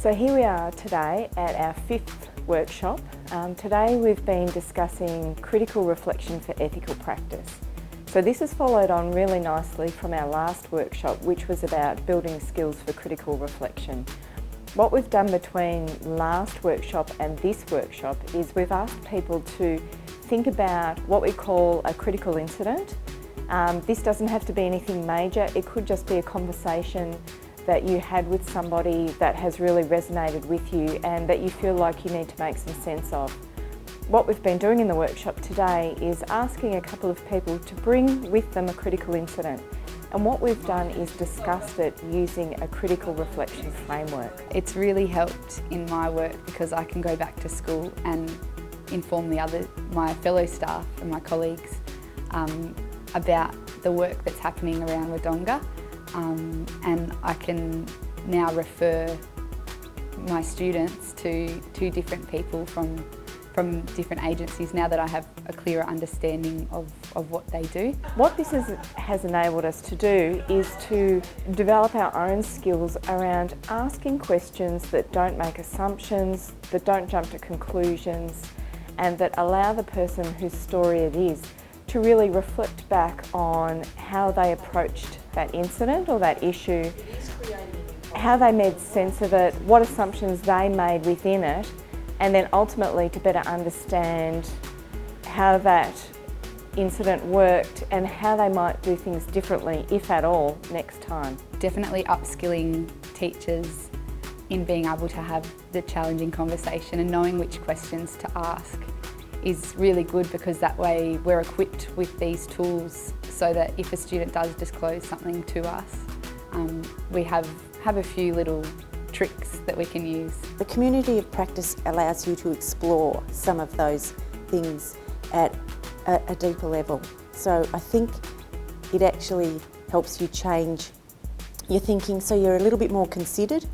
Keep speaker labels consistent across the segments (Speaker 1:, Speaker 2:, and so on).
Speaker 1: So here we are today at our 5th workshop. Today we've been discussing critical reflection for ethical practice. So this has followed on really nicely from our last workshop, which was about building skills for critical reflection. What we've done between last workshop and this workshop is we've asked people to think about what we call a critical incident. This doesn't have to be anything major, it could just be a conversation that you had with somebody that has really resonated with you and that you feel like you need to make some sense of. What we've been doing in the workshop today is asking a couple of people to bring with them a critical incident. And what we've done is discussed it using a critical reflection framework.
Speaker 2: It's really helped in my work because I can go back to school and inform my fellow staff and my colleagues about the work that's happening around Wodonga. And I can now refer my students to different people from different agencies now that I have a clearer understanding of what they do.
Speaker 1: What this has enabled us to do is to develop our own skills around asking questions that don't make assumptions, that don't jump to conclusions, and that allow the person whose story it is to really reflect back on how they approached that incident or that issue, how they made sense of it, what assumptions they made within it, and then ultimately to better understand how that incident worked and how they might do things differently, if at all, next time.
Speaker 2: Definitely upskilling teachers in being able to have the challenging conversation and knowing which questions to ask is really good, because that way we're equipped with these tools so that if a student does disclose something to us, we have a few little tricks that we can use.
Speaker 3: The community of practice allows you to explore some of those things at a deeper level. So I think it actually helps you change your thinking so you're a little bit more considered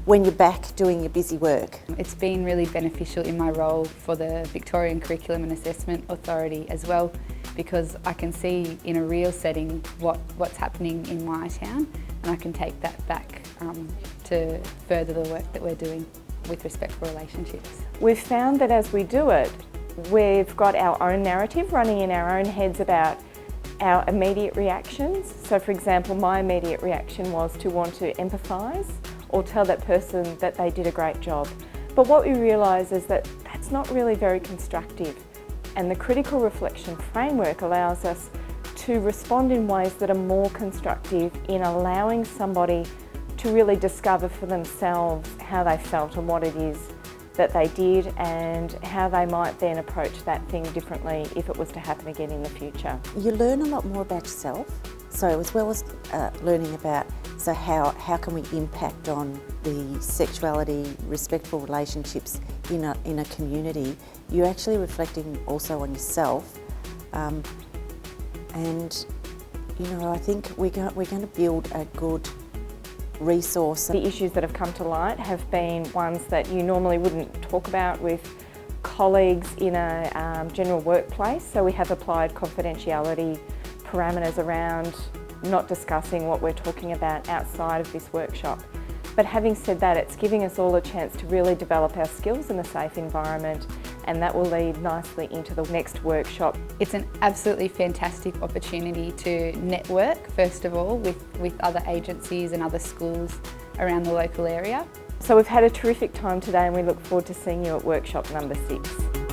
Speaker 3: when you're back doing your busy work.
Speaker 2: It's been really beneficial in my role for the Victorian Curriculum and Assessment Authority as well, because I can see in a real setting what's happening in my town, and I can take that back to further the work that we're doing with respectful relationships.
Speaker 1: We've found that as we do it, we've got our own narrative running in our own heads about our immediate reactions. So for example, my immediate reaction was to want to empathise or tell that person that they did a great job. But what we realise is that that's not really very constructive, and the critical reflection framework allows us to respond in ways that are more constructive in allowing somebody to really discover for themselves how they felt and what it is that they did, and how they might then approach that thing differently if it was to happen again in the future.
Speaker 3: You learn a lot more about yourself, so as well as learning about how can we impact on the sexuality, respectful relationships in a community, you're actually reflecting also on yourself. And you know, I think we're going to build a good resource.
Speaker 1: The issues that have come to light have been ones that you normally wouldn't talk about with colleagues in a general workplace, so we have applied confidentiality parameters around not discussing what we're talking about outside of this workshop. But having said that, it's giving us all a chance to really develop our skills in a safe environment, and that will lead nicely into the next workshop.
Speaker 2: It's an absolutely fantastic opportunity to network, first of all, with other agencies and other schools around the local area.
Speaker 1: So we've had a terrific time today, and we look forward to seeing you at workshop number 6.